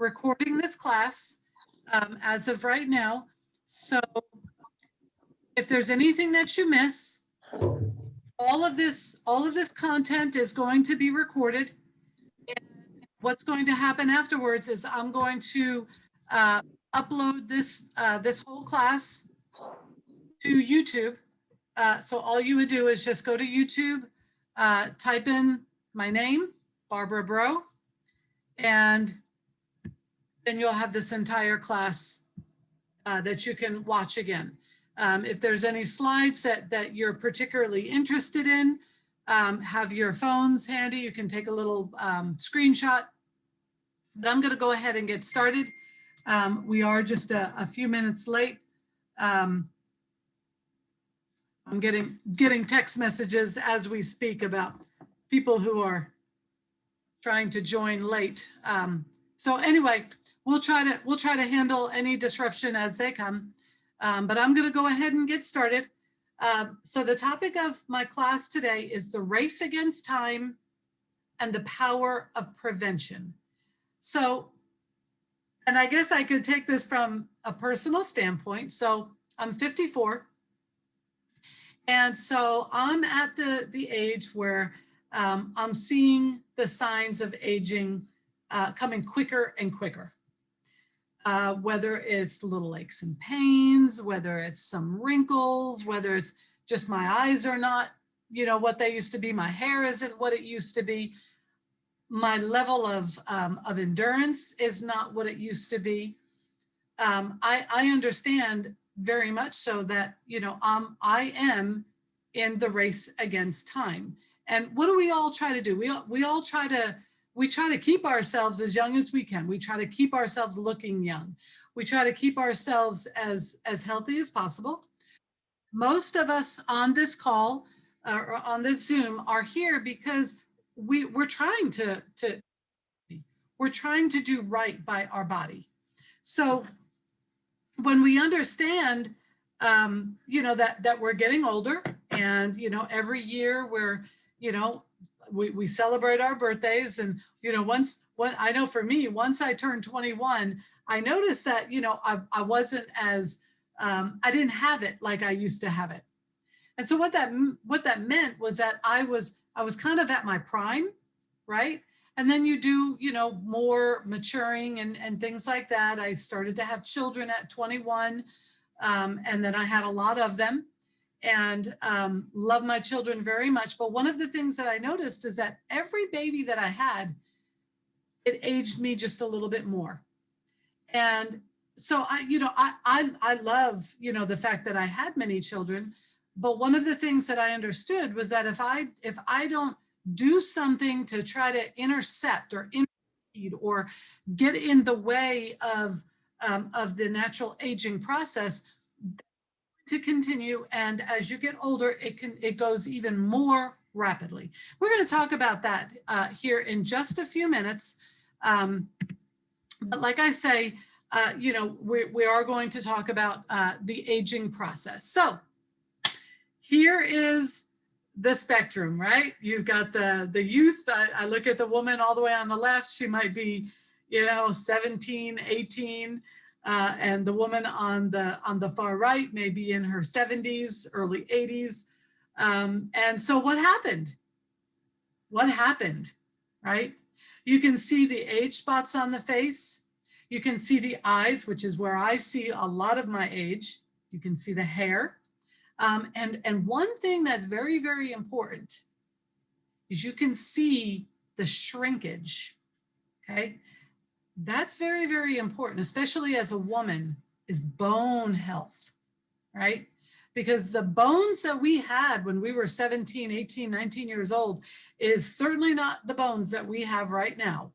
recording this class as of right now. So if there's anything that you miss, all of this content is going to be recorded. And what's going to happen afterwards is I'm going to upload this whole class to YouTube. So all you would do is just go to YouTube, type in my name, Barbara Bro, and then you'll have this entire class that you can watch again. If there's any slides that you're particularly interested in, have your phones handy. You can take a little screenshot. But I'm going to go ahead and get started. We are just a few minutes late. I'm getting text messages as we speak about people who are trying to join late. So anyway, we'll try to handle any disruption as they come. But I'm going to go ahead and get started. So the topic of my class today is the race against time and the power of prevention. So, and I guess I could take this from a personal standpoint. So I'm 54. And so I'm at the age where I'm seeing the signs of aging coming quicker and quicker. Whether it's little aches and pains, whether it's some wrinkles, whether it's just my eyes are not, what they used to be, my hair isn't what it used to be, my level of endurance is not what it used to be. I understand very much so that, I am in the race against time. And what do we all try to do? We try to keep ourselves as young as we can. We try to keep ourselves looking young. We try to keep ourselves as healthy as possible. Most of us on this call or on this Zoom are here because we're trying to do right by our body. So when we understand, that we're getting older, and every year we celebrate our birthdays, and I know for me, once I turned 21, I noticed that I wasn't as I didn't have it like I used to have it. And so what that meant was that I was kind of at my prime, right? And then you do more maturing and things like that. I started to have children at 21, and then I had a lot of them. And love my children very much. But one of the things that I noticed is that every baby that I had, it aged me just a little bit more. And so I love, the fact that I had many children. But one of the things that I understood was that if I don't do something to try to intercept or impede or get in the way of the natural aging process, to continue, and as you get older, it goes even more rapidly. We're going to talk about that here in just a few minutes. But like I say, we are going to talk about the aging process. So here is the spectrum, right? You've got the youth. I look at the woman all the way on the left. She might be, 17, 18. And the woman on the far right may be in her 70s, early 80s. And so what happened? What happened, right? You can see the age spots on the face. You can see the eyes, which is where I see a lot of my age. You can see the hair. And one thing that's very, very important is you can see the shrinkage, okay? That's very, very important, especially as a woman, is bone health, right? Because the bones that we had when we were 17, 18, 19 years old is certainly not the bones that we have right now,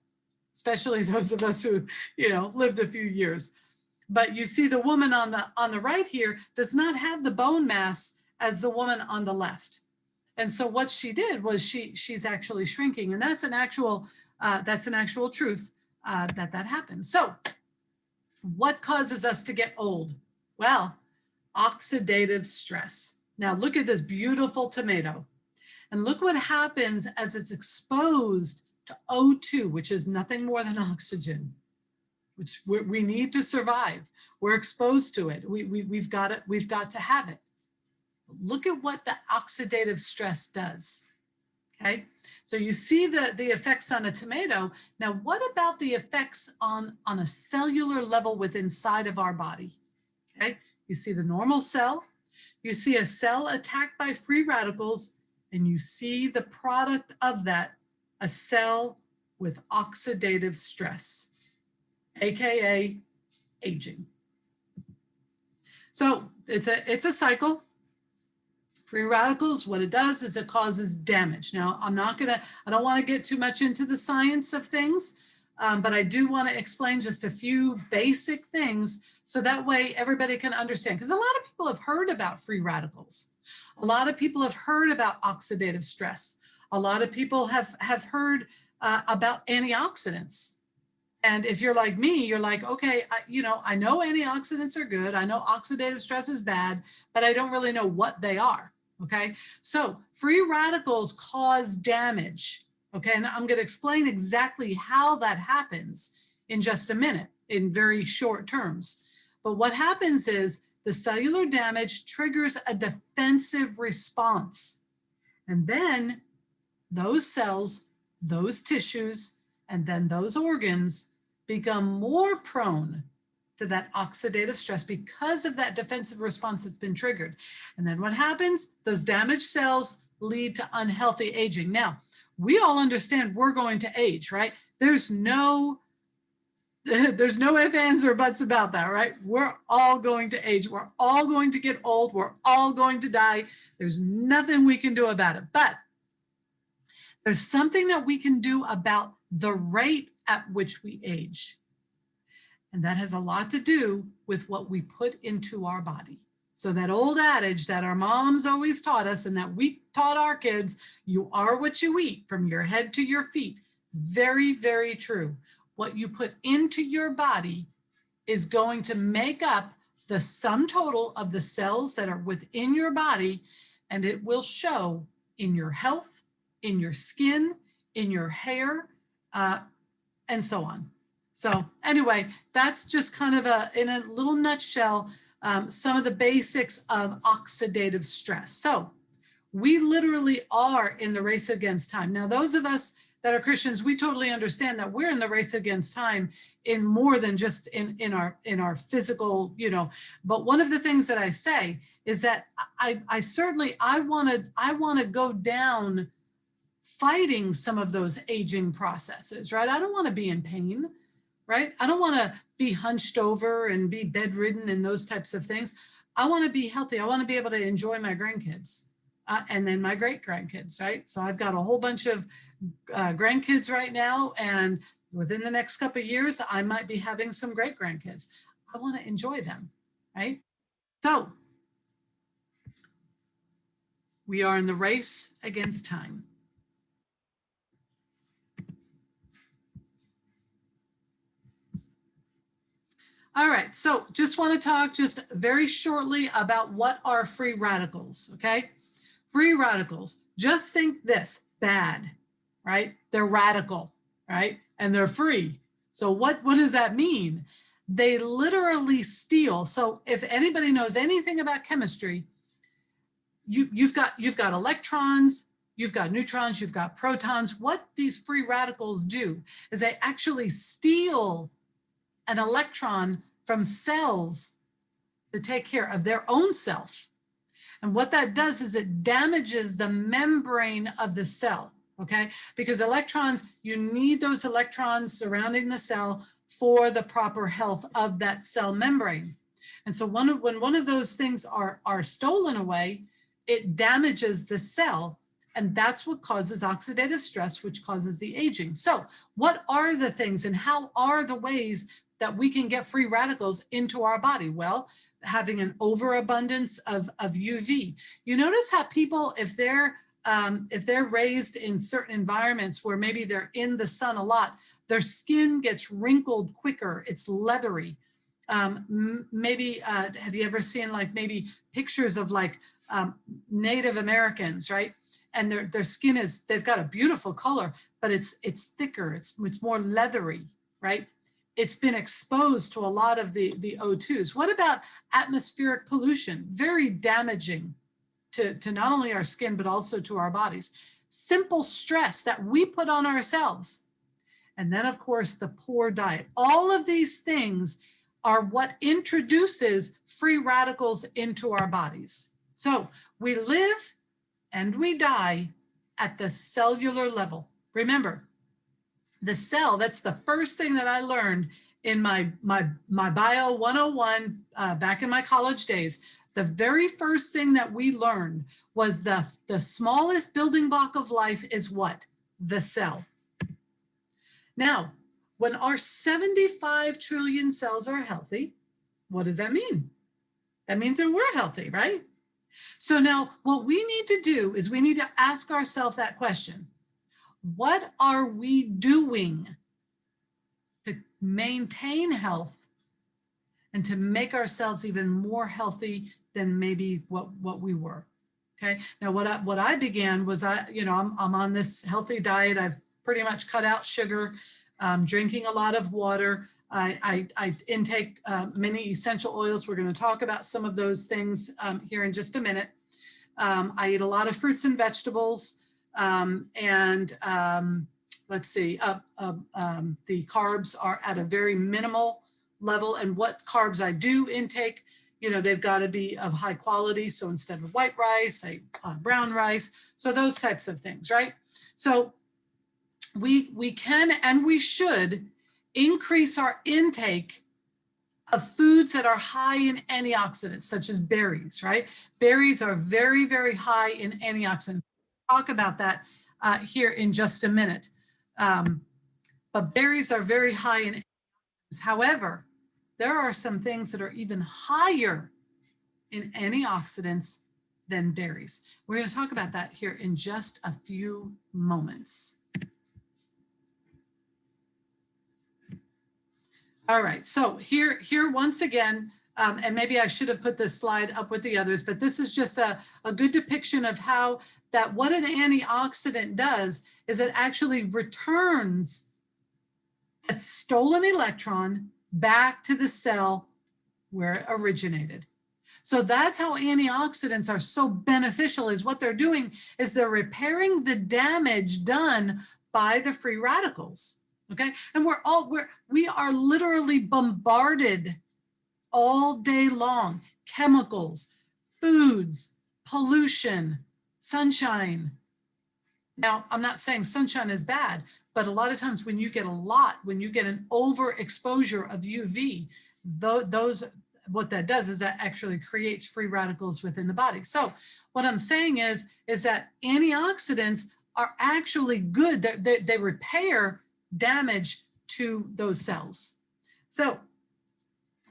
especially those of us who, lived a few years. But you see the woman on the right here does not have the bone mass as the woman on the left. And so what she did was she's actually shrinking, and that's an actual truth. That happens. So what causes us to get old? Well, oxidative stress. Now look at this beautiful tomato, and look what happens as it's exposed to O2, which is nothing more than oxygen. which we need to survive. We're exposed to it. We've got it. We've got to have it. Look at what the oxidative stress does. Okay, so you see the effects on a tomato. Now, what about the effects on a cellular level within inside of our body? Okay, you see the normal cell, you see a cell attacked by free radicals, and you see the product of that, a cell with oxidative stress, AKA aging. So it's a cycle. Free radicals, what it does is it causes damage. Now, I don't want to get too much into the science of things, but I do want to explain just a few basic things so that way everybody can understand. Because a lot of people have heard about free radicals. A lot of people have heard about oxidative stress. A lot of people have heard about antioxidants. And if you're like me, you're like, okay, I know antioxidants are good. I know oxidative stress is bad, but I don't really know what they are. Okay, so free radicals cause damage. Okay, and I'm going to explain exactly how that happens in just a minute in very short terms. But what happens is the cellular damage triggers a defensive response. And then those cells, those tissues, and then those organs become more prone to that oxidative stress because of that defensive response that's been triggered. And then what happens? Those damaged cells lead to unhealthy aging. Now, we all understand we're going to age, right? There's no ifs, ands, or buts about that, right? We're all going to age. We're all going to get old. We're all going to die. There's nothing we can do about it. But there's something that we can do about the rate at which we age. And that has a lot to do with what we put into our body. So that old adage that our moms always taught us and that we taught our kids, you are what you eat from your head to your feet. Very, very true. What you put into your body is going to make up the sum total of the cells that are within your body, and it will show in your health, in your skin, in your hair, and so on. So anyway, that's just kind of in a little nutshell, some of the basics of oxidative stress. So we literally are in the race against time. Now, those of us that are Christians, we totally understand that we're in the race against time in more than just in our physical, but one of the things that I say is that I want to go down fighting some of those aging processes, right? I don't want to be in pain. Right? I don't want to be hunched over and be bedridden and those types of things. I want to be healthy. I want to be able to enjoy my grandkids and then my great grandkids, right? So I've got a whole bunch of grandkids right now, and within the next couple of years, I might be having some great grandkids. I want to enjoy them, right? So we are in the race against time. All right, so just want to talk just very shortly about what are free radicals, okay? Free radicals, just think this, bad, right? They're radical, right? And they're free. So what does that mean? They literally steal. So if anybody knows anything about chemistry, you've got electrons, you've got neutrons, you've got protons. What these free radicals do is they actually steal an electron from cells to take care of their own self. And what that does is it damages the membrane of the cell, okay? Because electrons, you need those electrons surrounding the cell for the proper health of that cell membrane. And so when one of those things are stolen away, it damages the cell. And that's what causes oxidative stress, which causes the aging. So what are the things and how are the ways that we can get free radicals into our body? Well, having an overabundance of UV. You notice how people, if they're raised in certain environments where maybe they're in the sun a lot, their skin gets wrinkled quicker. It's leathery. Maybe have you ever seen like maybe pictures of like Native Americans, right? And their skin is, they've got a beautiful color, but it's thicker. It's more leathery, right? it's been exposed to a lot of the O2s. What about atmospheric pollution? Very damaging to not only our skin, but also to our bodies. Simple stress that we put on ourselves. And then, of course, the poor diet. All of these things are what introduces free radicals into our bodies. So we live and we die at the cellular level. Remember, the cell, that's the first thing that I learned in my Bio 101 back in my college days. The very first thing that we learned was the smallest building block of life is what? The cell. Now, when our 75 trillion cells are healthy, what does that mean? That means that we're healthy, right? So now what we need to do is we need to ask ourselves that question. What are we doing to maintain health and to make ourselves even more healthy than maybe what we were? Okay. Now what I began was I'm on this healthy diet. I've pretty much cut out sugar, drinking a lot of water. I intake many essential oils. We're going to talk about some of those things here in just a minute. I eat a lot of fruits and vegetables. Let's see, the carbs are at a very minimal level, and what carbs I do intake, they've got to be of high quality. So instead of white rice, I brown rice. So those types of things, right? So we can and we should increase our intake of foods that are high in antioxidants, such as berries, right? Berries are very, very high in antioxidants. We'll talk about that here in just a minute. But berries are very high in antioxidants. However, there are some things that are even higher in antioxidants than berries. We're going to talk about that here in just a few moments. All right, so here once again, and maybe I should have put this slide up with the others, but this is just a good depiction of how what an antioxidant does is it actually returns a stolen electron back to the cell where it originated. So that's how antioxidants are so beneficial, is what they're doing is they're repairing the damage done by the free radicals. Okay, and we are literally bombarded all day long. Chemicals, foods, pollution, sunshine. Now, I'm not saying sunshine is bad, but a lot of times when you get an overexposure of UV, what that does is that actually creates free radicals within the body. So what I'm saying is that antioxidants are actually good. They repair damage to those cells. So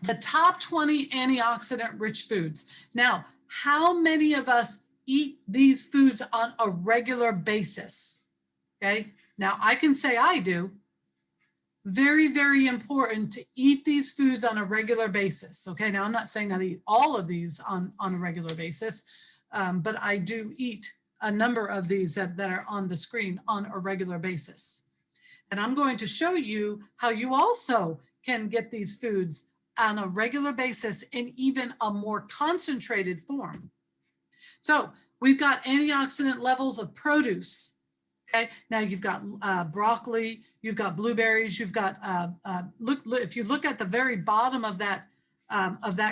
the top 20 antioxidant rich foods. Now, how many of us eat these foods on a regular basis? Okay, now I can say I do. Very, very important to eat these foods on a regular basis. Okay, now I'm not saying that I eat all of these on a regular basis, but I do eat a number of these that are on the screen on a regular basis. And I'm going to show you how you also can get these foods on a regular basis in even a more concentrated form. So we've got antioxidant levels of produce. Okay, now you've got broccoli, you've got blueberries, you've got, look, if you look at the very bottom of that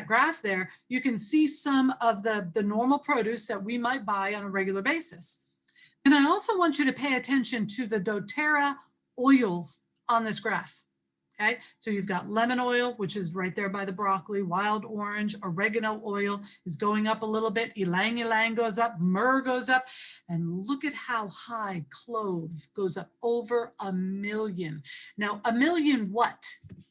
graph there, you can see some of the normal produce that we might buy on a regular basis. And I also want you to pay attention to the doTERRA oils on this graph. Okay, so you've got lemon oil, which is right there by the broccoli, wild orange, oregano oil is going up a little bit, ylang ylang goes up, myrrh goes up, and look at how high clove goes up, over 1 million. Now, 1 million what?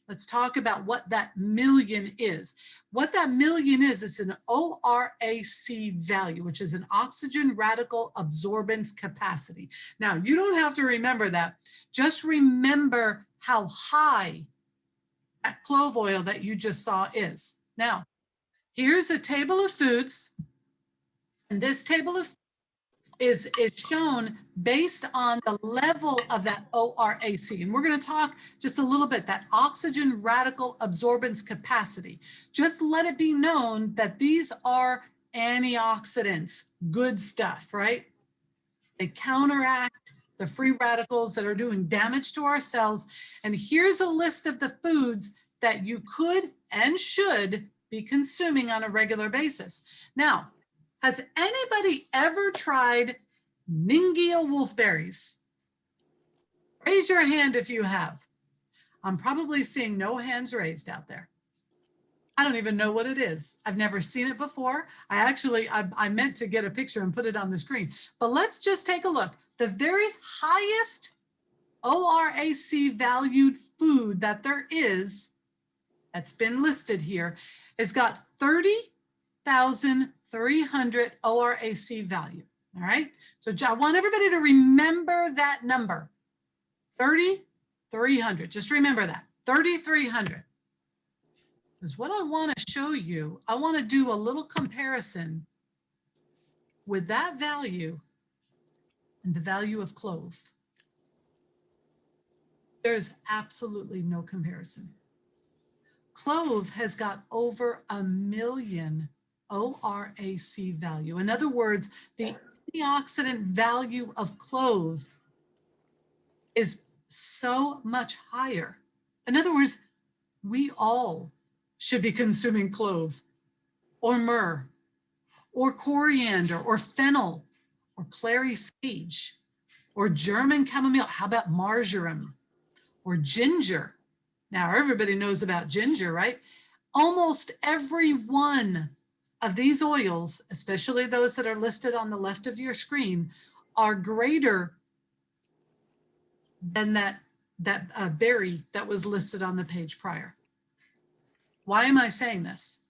Let's talk about what that million is. What that million is an ORAC value, which is an oxygen radical absorbance capacity. Now, you don't have to remember that. Just remember how high that clove oil that you just saw is. Now, here's a table of foods, and this table of is shown based on the level of that ORAC. And we're going to talk just a little bit, that oxygen radical absorbance capacity. Just let it be known that these are antioxidants, good stuff, right? They counteract the free radicals that are doing damage to our cells. And here's a list of the foods that you could and should be consuming on a regular basis. Now, has anybody ever tried Ningia wolfberries? Raise your hand if you have. I'm probably seeing no hands raised out there. I don't even know what it is. I've never seen it before. I meant to get a picture and put it on the screen, but let's just take a look. The very highest ORAC valued food that there is, that's been listed here, has got 30,300 ORAC value. All right. So I want everybody to remember that number, 3,300. Just remember that, 3,300. Because what I want to show you, I want to do a little comparison with that value and the value of clove. There's absolutely no comparison. Clove has got over 1 million ORAC value. In other words, the antioxidant value of clove is so much higher. In other words, we all should be consuming clove or myrrh or coriander or fennel or clary sage or German chamomile. How about marjoram or ginger? Now everybody knows about ginger, right? Almost every one of these oils, especially those that are listed on the left of your screen, are greater than that berry that was listed on the page prior. Why am I saying this?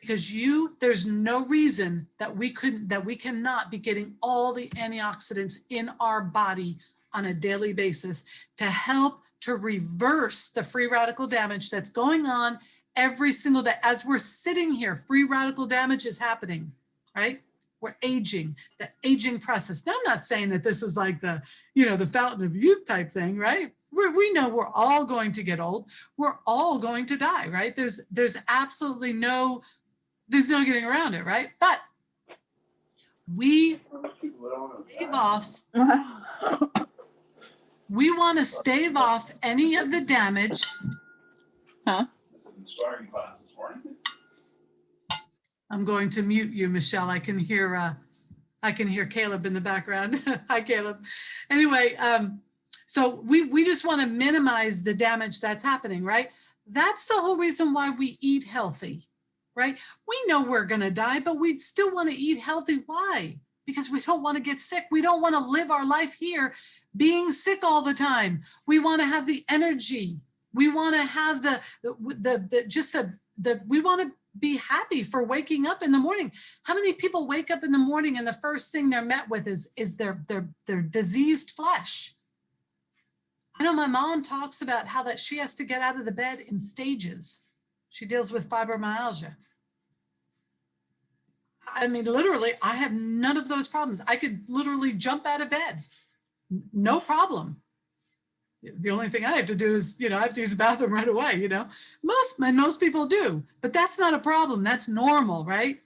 Because there's no reason that we cannot be getting all the antioxidants in our body on a daily basis to help to reverse the free radical damage that's going on every single day. As we're sitting here, free radical damage is happening, right? We're aging, the aging process. Now, I'm not saying that this is like the fountain of youth type thing, right? We know we're all going to get old. We're all going to die, right? There's absolutely there's no getting around it, right? But we stave off, we want to stave off any of the damage. Huh? I'm going to mute you, Michelle. I can hear Caleb in the background. Hi, Caleb. Anyway, so we just want to minimize the damage that's happening, right? That's the whole reason why we eat healthy, right? We know we're going to die, but we still want to eat healthy. Why? Because we don't want to get sick. We don't want to live our life here being sick all the time. We want to have the energy. We want to have we want to be happy for waking up in the morning. How many people wake up in the morning and the first thing they're met with is their diseased flesh? I know my mom talks about how that she has to get out of the bed in stages. She deals with fibromyalgia. I mean, literally, I have none of those problems. I could literally jump out of bed, no problem. The only thing I have to do is, I have to use the bathroom right away, Most people do, but that's not a problem. That's normal, right?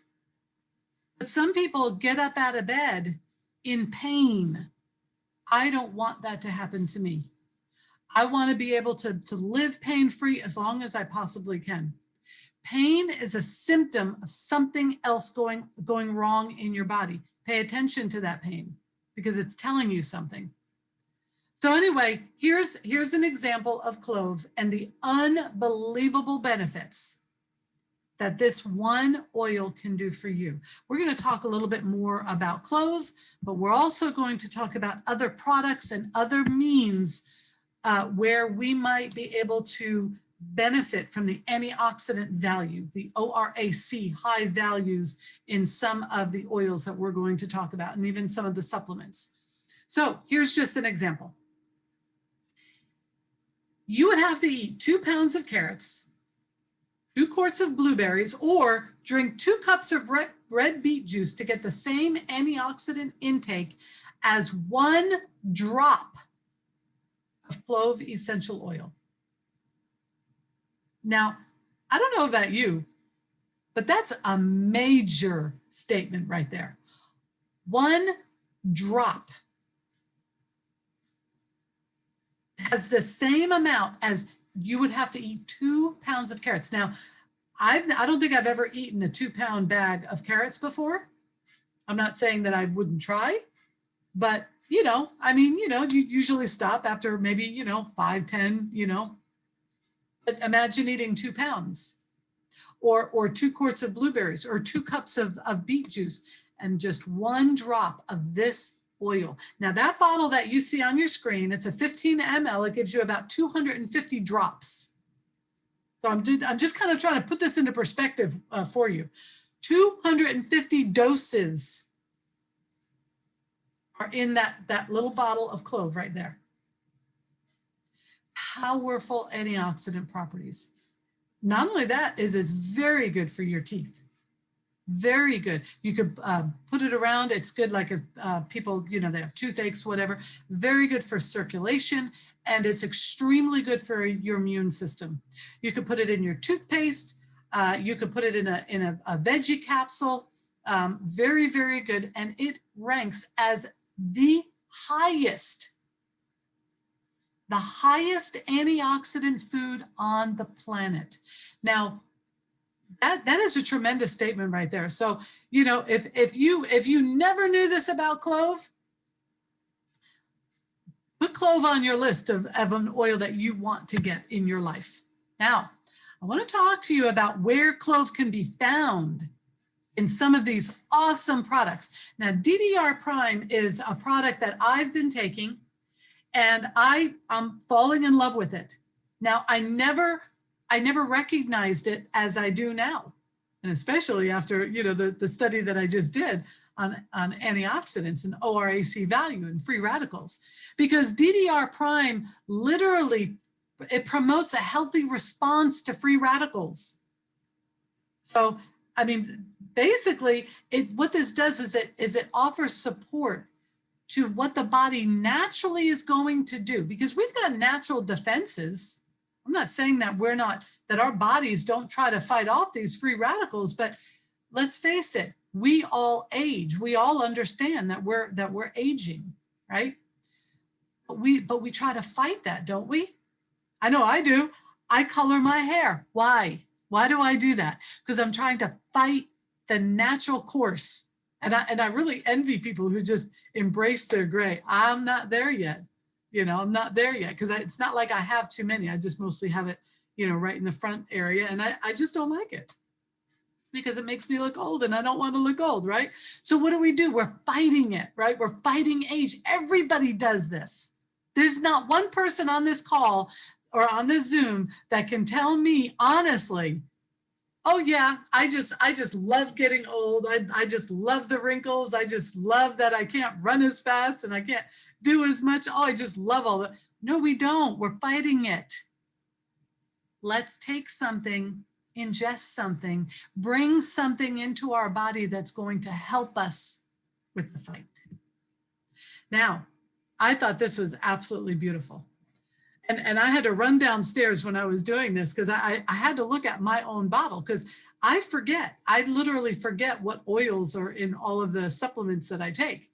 But some people get up out of bed in pain. I don't want that to happen to me. I want to be able to live pain-free as long as I possibly can. Pain is a symptom of something else going wrong in your body. Pay attention to that pain because it's telling you something. So anyway, here's an example of clove and the unbelievable benefits that this one oil can do for you. We're going to talk a little bit more about clove, but we're also going to talk about other products and other means where we might be able to benefit from the antioxidant value, the ORAC high values in some of the oils that we're going to talk about, and even some of the supplements. So here's just an example. You would have to eat 2 pounds of carrots, 2 quarts of blueberries, or drink 2 cups of red beet juice to get the same antioxidant intake as 1 drop of clove essential oil. Now, I don't know about you, but that's a major statement right there. 1 drop has the same amount as you would have to eat 2 pounds of carrots. Now, I don't think I've ever eaten a 2-pound bag of carrots before. I'm not saying that I wouldn't try, but you know, I mean, you know, you usually stop after maybe, you know, 5, 10, you know, but imagine eating 2 pounds or 2 quarts of blueberries or 2 cups of beet juice and just 1 drop of this oil. Now that bottle that you see on your screen, it's a 15 ml. It gives you about 250 drops. So I'm just kind of trying to put this into perspective for you. 250 doses are in that little bottle of clove right there. Powerful antioxidant properties. Not only that, it's very good for your teeth. Very good. You could put it around. It's good like if people, you know, they have toothaches, whatever. Very good for circulation, and it's extremely good for your immune system. You could put it in your toothpaste. You could put it in a veggie capsule. Very, very good, and it ranks as the highest antioxidant food on the planet. Now, that is a tremendous statement right there. So, you know, if you never knew this about clove, put clove on your list of an oil that you want to get in your life. Now, I want to talk to you about where clove can be found in some of these awesome products. Now, DDR Prime is a product that I've been taking, and I'm falling in love with it. Now, I never recognized it as I do now. And especially after, you know, the study that I just did on antioxidants and ORAC value and free radicals, because DDR Prime literally, it promotes a healthy response to free radicals. So, I mean, basically what this does is it offers support to what the body naturally is going to do, because we've got natural defenses. I'm not saying that that our bodies don't try to fight off these free radicals, but let's face it, we all age. We all understand that we're aging, right? But we try to fight that, don't we? I know I do. I color my hair. Why? Why do I do that? Because I'm trying to fight the natural course. And I really envy people who just embrace their gray. I'm not there yet. You know, I'm not there yet, because it's not like I have too many. I just mostly have it, you know, right in the front area. And I just don't like it because it makes me look old, and I don't want to look old, right? So what do? We're fighting it, right? We're fighting age. Everybody does this. There's not one person on this call or on this Zoom that can tell me honestly, oh yeah, I just love getting old. I just love the wrinkles. I just love that I can't run as fast and I can't do as much. Oh, I just love all that. No, we don't. We're fighting it. Let's take something, ingest something, bring something into our body that's going to help us with the fight. Now, I thought this was absolutely beautiful. And I had to run downstairs when I was doing this, because I had to look at my own bottle, because I forget. I literally forget what oils are in all of the supplements that I take.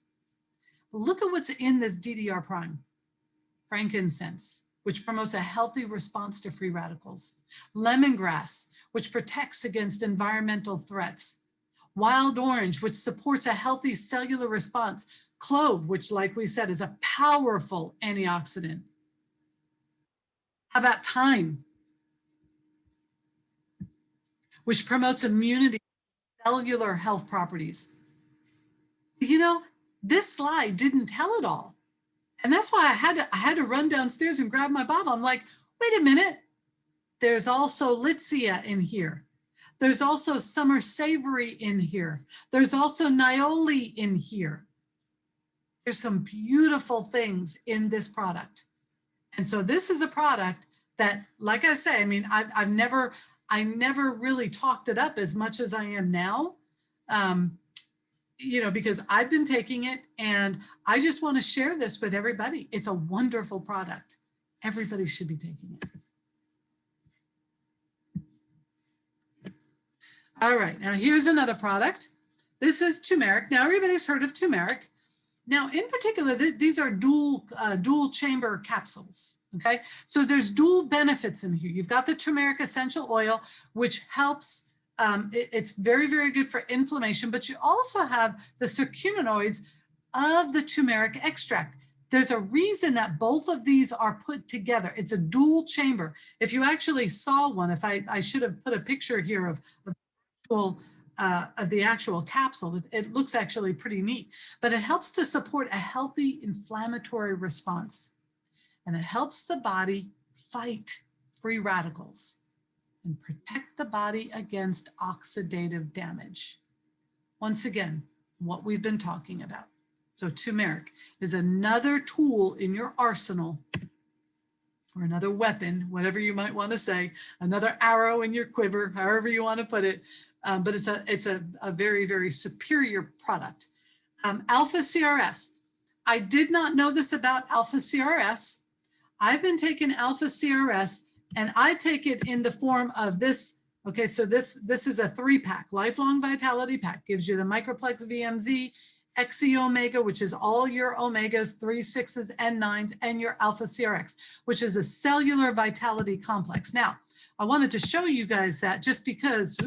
But look at what's in this DDR Prime. Frankincense, which promotes a healthy response to free radicals. Lemongrass, which protects against environmental threats. Wild orange, which supports a healthy cellular response. Clove, which, like we said, is a powerful antioxidant. How about thyme, which promotes immunity, cellular health properties? You know, this slide didn't tell it all. And that's why I had to run downstairs and grab my bottle. I'm like, wait a minute. There's also Litsea in here. There's also summer savory in here. There's also Nioli in here. There's some beautiful things in this product. And so this is a product that, like I say, I mean, I never really talked it up as much as I am now, You know, because I've been taking it and I just want to share this with everybody. It's a wonderful product. Everybody should be taking it. All right, now here's another product. This is turmeric. Now everybody's heard of turmeric. Now in particular, these are dual chamber capsules, okay? So there's dual benefits in here. You've got the turmeric essential oil, which helps, it's very, very good for inflammation, but you also have the curcuminoids of the turmeric extract. There's a reason that both of these are put together. It's a dual chamber. If you actually saw one, if I should have put a picture here of the actual capsule. It looks actually pretty neat, but it helps to support a healthy inflammatory response. And it helps the body fight free radicals and protect the body against oxidative damage. Once again, what we've been talking about. So turmeric is another tool in your arsenal, or another weapon, whatever you might want to say, another arrow in your quiver, however you want to put it. But it's a very, very superior product. Alpha CRS. I did not know this about Alpha CRS. I've been taking Alpha CRS and I take it in the form of this. Okay, so this is a 3-pack, Lifelong Vitality Pack. Gives you the Microplex VMZ, XE Omega, which is all your omegas, 3, 6s, and 9s, and your Alpha CRX, which is a cellular vitality complex. Now, I wanted to show you guys that just because,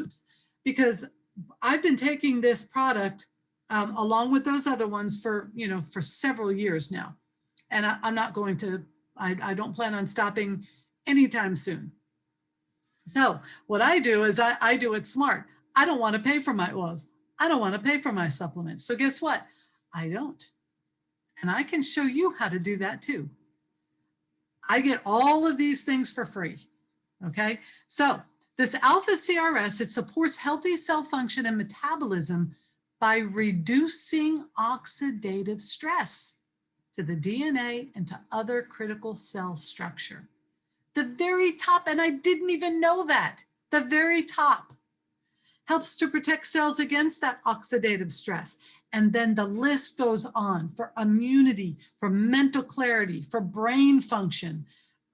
because I've been taking this product along with those other ones for, for several years now. And I'm not going to, I don't plan on stopping anytime soon. So what I do is I do it smart. I don't want to pay for my oils. I don't want to pay for my supplements. So guess what? I don't. And I can show you how to do that too. I get all of these things for free. Okay. So this Alpha CRS, it supports healthy cell function and metabolism by reducing oxidative stress to the DNA and to other critical cell structure. The very top, and I didn't even know that, the very top helps to protect cells against that oxidative stress. And then the list goes on for immunity, for mental clarity, for brain function.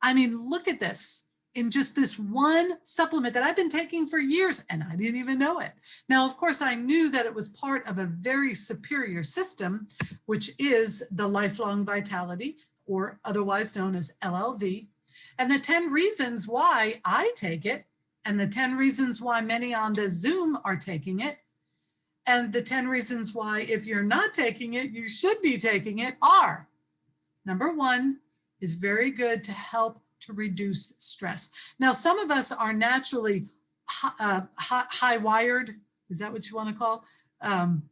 I mean, look at this. In just this one supplement that I've been taking for years, and I didn't even know it. Now, of course, I knew that it was part of a very superior system, which is the Lifelong Vitality, or otherwise known as LLV. And the 10 reasons why I take it, and the 10 reasons why many on the Zoom are taking it, and the 10 reasons why if you're not taking it, you should be taking it are, number 1, is very good to help to reduce stress. Now, some of us are naturally high wired. Is that what you want to call? I'm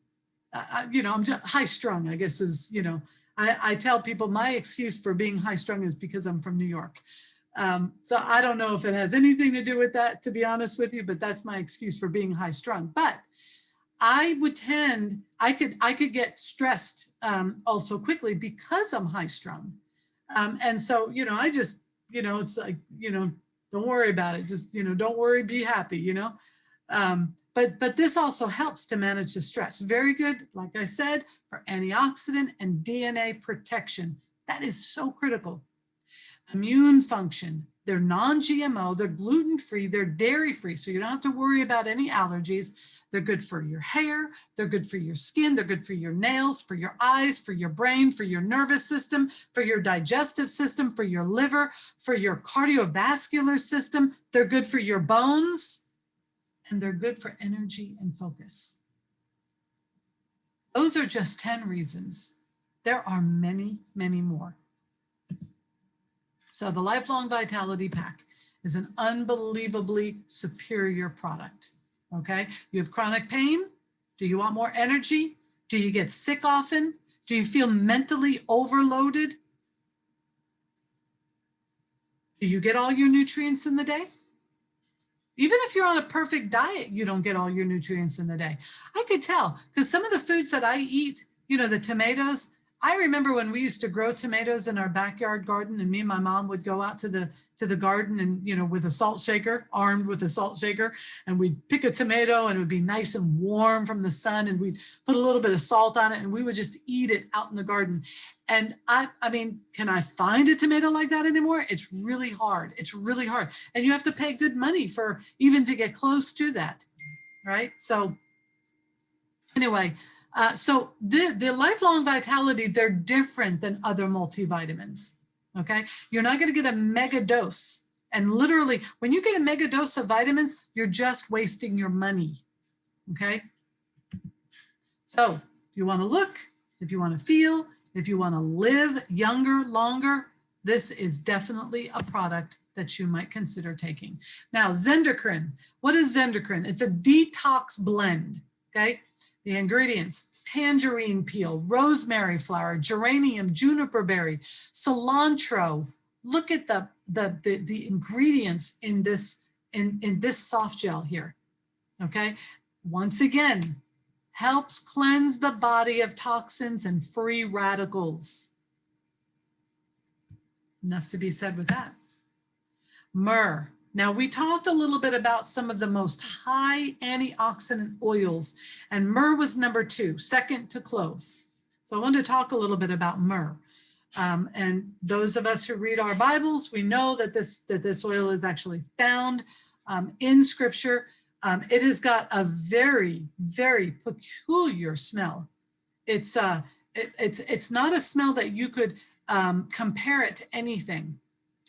just high strung, I guess is, I tell people my excuse for being high strung is because I'm from New York. So I don't know if it has anything to do with that, to be honest with you, but that's my excuse for being high strung. But I would tend, I could get stressed also quickly because I'm high strung. And so, I just, it's like, don't worry about it. Just, don't worry, be happy, But this also helps to manage the stress. Very good, like I said, for antioxidant and DNA protection. That is so critical. Immune function. They're non-GMO, they're gluten-free, they're dairy-free, so you don't have to worry about any allergies. They're good for your hair, they're good for your skin, they're good for your nails, for your eyes, for your brain, for your nervous system, for your digestive system, for your liver, for your cardiovascular system. They're good for your bones, and they're good for energy and focus. Those are just 10 reasons. There are many, many more. So the Lifelong Vitality Pack is an unbelievably superior product, okay? You have chronic pain? Do you want more energy? Do you get sick often? Do you feel mentally overloaded? Do you get all your nutrients in the day? Even if you're on a perfect diet, you don't get all your nutrients in the day. I could tell, because some of the foods that I eat, the tomatoes, I remember when we used to grow tomatoes in our backyard garden, and me and my mom would go out to the garden and, you know, with a salt shaker, armed with a salt shaker, and we'd pick a tomato and it would be nice and warm from the sun, and we'd put a little bit of salt on it and we would just eat it out in the garden. And I mean, can I find a tomato like that anymore? It's really hard. It's really hard. And you have to pay good money for even to get close to that, right? So anyway, so the lifelong vitality, they're different than other multivitamins, okay? You're not gonna get a mega dose. And literally, when you get a mega dose of vitamins, you're just wasting your money, okay? So if you wanna look, if you wanna feel, if you wanna live younger, longer, this is definitely a product that you might consider taking. Now, Zendocrine. What is Zendocrine? It's a detox blend, okay? The ingredients: tangerine peel, rosemary flower, geranium, juniper berry, cilantro. Look at the ingredients in this soft gel here, okay? Once again, helps cleanse the body of toxins and free radicals. Enough to be said with that. Myrrh. Now, we talked a little bit about some of the most high antioxidant oils, and myrrh was number 2, second to clove. So I wanted to talk a little bit about myrrh. And those of us who read our Bibles, we know that this oil is actually found in Scripture. It has got a very, very peculiar smell. It's not a smell that you could compare it to anything.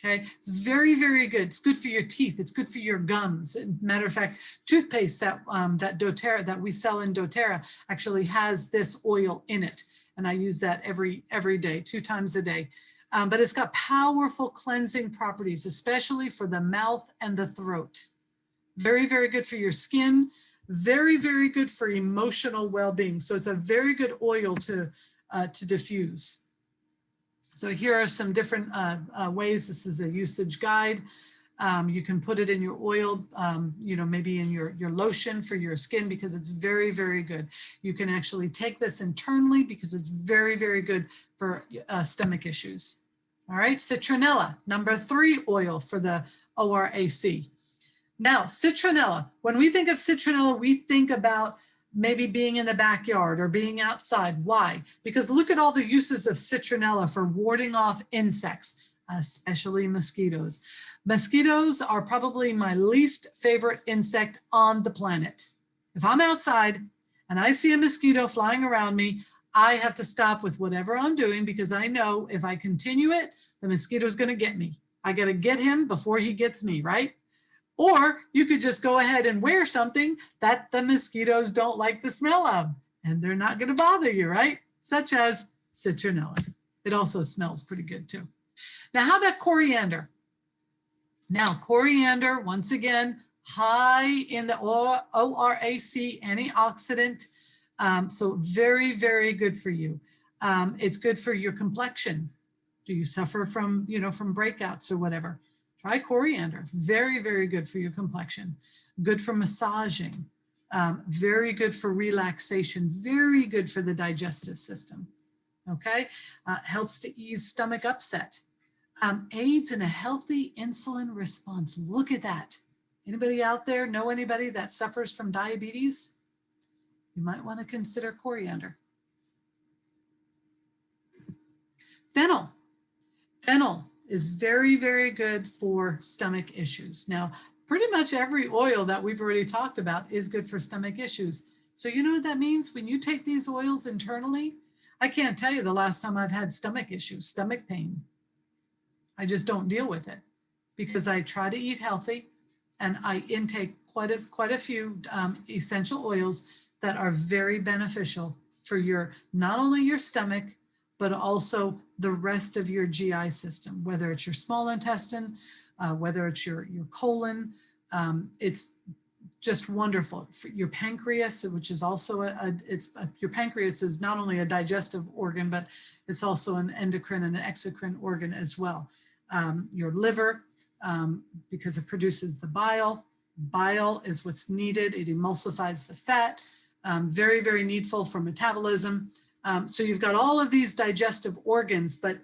Okay, it's very, very good. It's good for your teeth. It's good for your gums. Matter of fact, toothpaste that doTERRA that we sell in doTERRA actually has this oil in it, and I use that every day, 2 times a day. But it's got powerful cleansing properties, especially for the mouth and the throat. Very, very good for your skin. Very, very good for emotional well-being. So it's a very good oil to diffuse. So here are some different ways. This is a usage guide. You can put it in your oil, you know, maybe in your lotion for your skin, because it's very, very good. You can actually take this internally because it's very, very good for stomach issues. All right, citronella, number 3 oil for the ORAC. Now, citronella, when we think of citronella, we think about maybe being in the backyard or being outside. Why? Because look at all the uses of citronella for warding off insects, especially mosquitoes. Mosquitoes are probably my least favorite insect on the planet. If I'm outside and I see a mosquito flying around me, I have to stop with whatever I'm doing, because I know if I continue it, the mosquito is going to get me. I got to get him before he gets me, right? Or you could just go ahead and wear something that the mosquitoes don't like the smell of, and they're not going to bother you, right? Such as citronella. It also smells pretty good too. Now, how about coriander? Now, coriander, once again, high in the ORAC antioxidant. So very, very good for you. It's good for your complexion. Do you suffer from, you know, from breakouts or whatever? Try coriander. Very, very good for your complexion. Good for massaging. Very good for relaxation. Very good for the digestive system. Okay? Helps to ease stomach upset. Aids in a healthy insulin response. Look at that. Anybody out there know anybody that suffers from diabetes? You might want to consider coriander. Fennel. Fennel is very, very good for stomach issues. Now, pretty much every oil that we've already talked about is good for stomach issues. So you know what that means? When you take these oils internally, I can't tell you the last time I've had stomach issues, stomach pain. I just don't deal with it because I try to eat healthy, and I intake quite a few essential oils that are very beneficial for your, not only your stomach, but also the rest of your GI system, whether it's your small intestine, whether it's your colon. It's just wonderful. For your pancreas, which is also your pancreas is not only a digestive organ, but it's also an endocrine and an exocrine organ as well. Your liver, because it produces the bile. Bile is what's needed. It emulsifies the fat. Very, very needful for metabolism. So you've got all of these digestive organs, but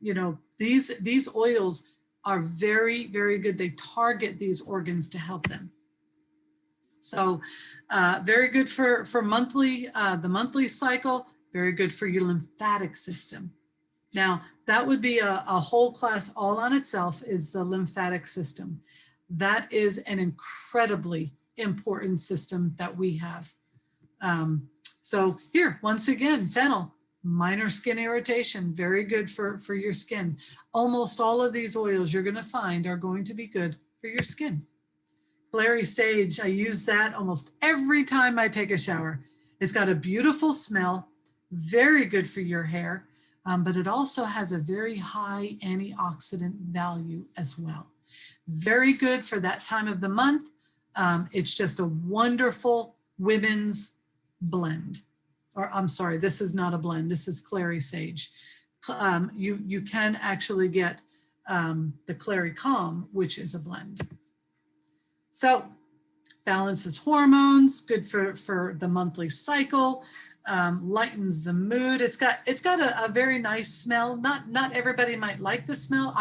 you know, these oils are very, very good. They target these organs to help them. So very good for monthly, the monthly cycle, very good for your lymphatic system. Now, that would be a whole class all on itself, is the lymphatic system. That is an incredibly important system that we have. So here, once again, fennel, minor skin irritation, very good for your skin. Almost all of these oils you're going to find are going to be good for your skin. Clary Sage, I use that almost every time I take a shower. It's got a beautiful smell, very good for your hair, but it also has a very high antioxidant value as well. Very good for that time of the month. It's just a wonderful women's blend. Or I'm sorry, this is not a blend. This is Clary Sage. You can actually get the Clary Calm, which is a blend. So balances hormones, good for the monthly cycle, lightens the mood. It's got a very nice smell. Not everybody might like the smell.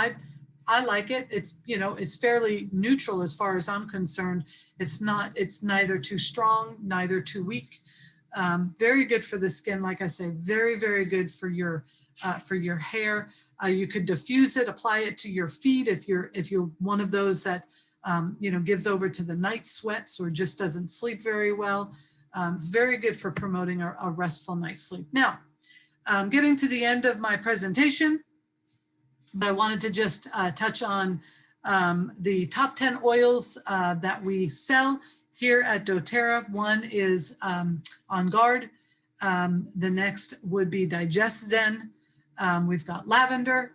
I like it. It's, you know, it's fairly neutral as far as I'm concerned. It's neither too strong, neither too weak. Very good for the skin. Like I say, very, very good for your hair. You could diffuse it, apply it to your feet if you're one of those that you know, gives over to the night sweats or just doesn't sleep very well. It's very good for promoting a restful night's sleep. Now, getting to the end of my presentation, but I wanted to just touch on the top 10 oils that we sell here at doTERRA. One is On Guard. The next would be Digest Zen. We've got lavender,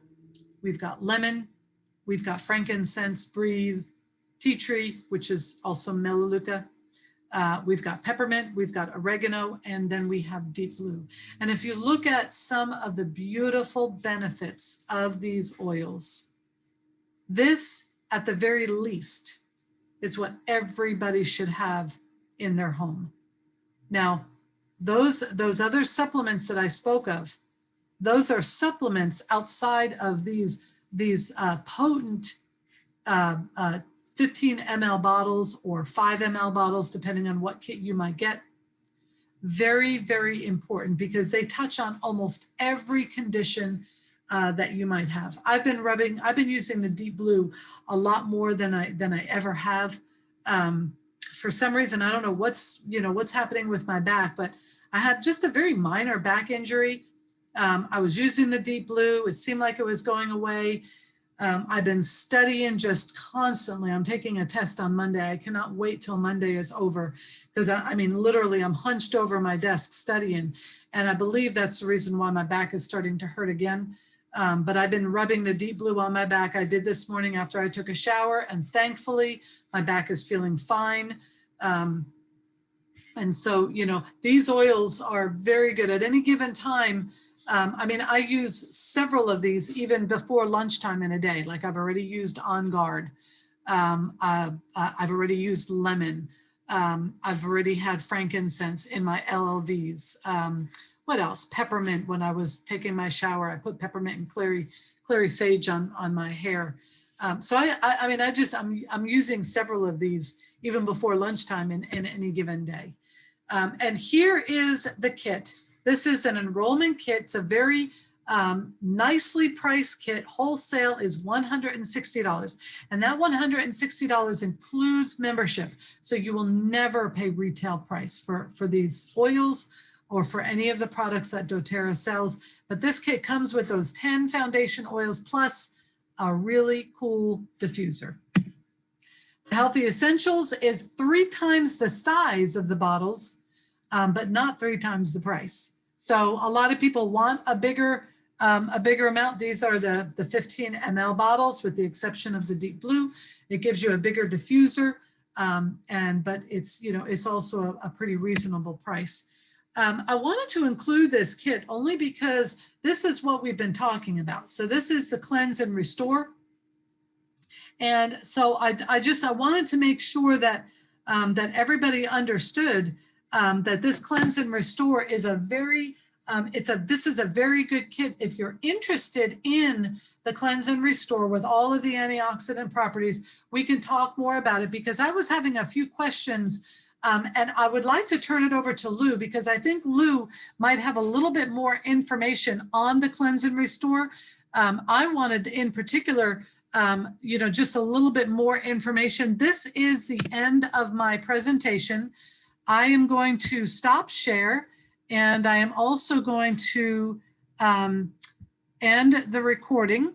we've got lemon, we've got frankincense, breathe, tea tree, which is also melaleuca. We've got peppermint, we've got oregano, and then we have deep blue. And if you look at some of the beautiful benefits of these oils, this at the very least is what everybody should have in their home. Now, those other supplements that I spoke of, those are supplements outside of these potent 15 ml bottles or 5 ml bottles, depending on what kit you might get. Very, very important because they touch on almost every condition that you might have. I've been using the Deep Blue a lot more than I ever have. For some reason, I don't know what's happening with my back, but I had just a very minor back injury. I was using the Deep Blue. It seemed like it was going away. I've been studying just constantly. I'm taking a test on Monday. I cannot wait till Monday is over because I mean, literally I'm hunched over my desk studying. And I believe that's the reason why my back is starting to hurt again. But I've been rubbing the Deep Blue on my back. I did this morning after I took a shower, and thankfully my back is feeling fine. And so, you know, these oils are very good at any given time. I mean, I use several of these even before lunchtime in a day. Like I've already used On Guard. I've already used lemon. I've already had frankincense in my LLVs. What else? Peppermint. When I was taking my shower, I put peppermint and Clary Sage on my hair. So I mean, I'm using several of these even before lunchtime in any given day. And here is the kit. This is an enrollment kit. It's a very nicely priced kit. Wholesale is $160. And that $160 includes membership. So you will never pay retail price for these oils or for any of the products that doTERRA sells. But this kit comes with those 10 foundation oils plus a really cool diffuser. The Healthy Essentials is 3 times the size of the bottles, but not 3 times the price. So a lot of people want a bigger amount. These are the 15 ml bottles, with the exception of the Deep Blue. It gives you a bigger diffuser, but it's, you know, it's also a pretty reasonable price. I wanted to include this kit only because this is what we've been talking about. So this is the Cleanse and Restore. And so I wanted to make sure that that everybody understood that this Cleanse and Restore is a very This is a very good kit if you're interested in the Cleanse and Restore with all of the antioxidant properties. We can talk more about it because I was having a few questions, and I would like to turn it over to Lou because I think Lou might have a little bit more information on the Cleanse and Restore. I wanted in particular, just a little bit more information. This is the end of my presentation. I am going to stop share, and I am also going to end the recording.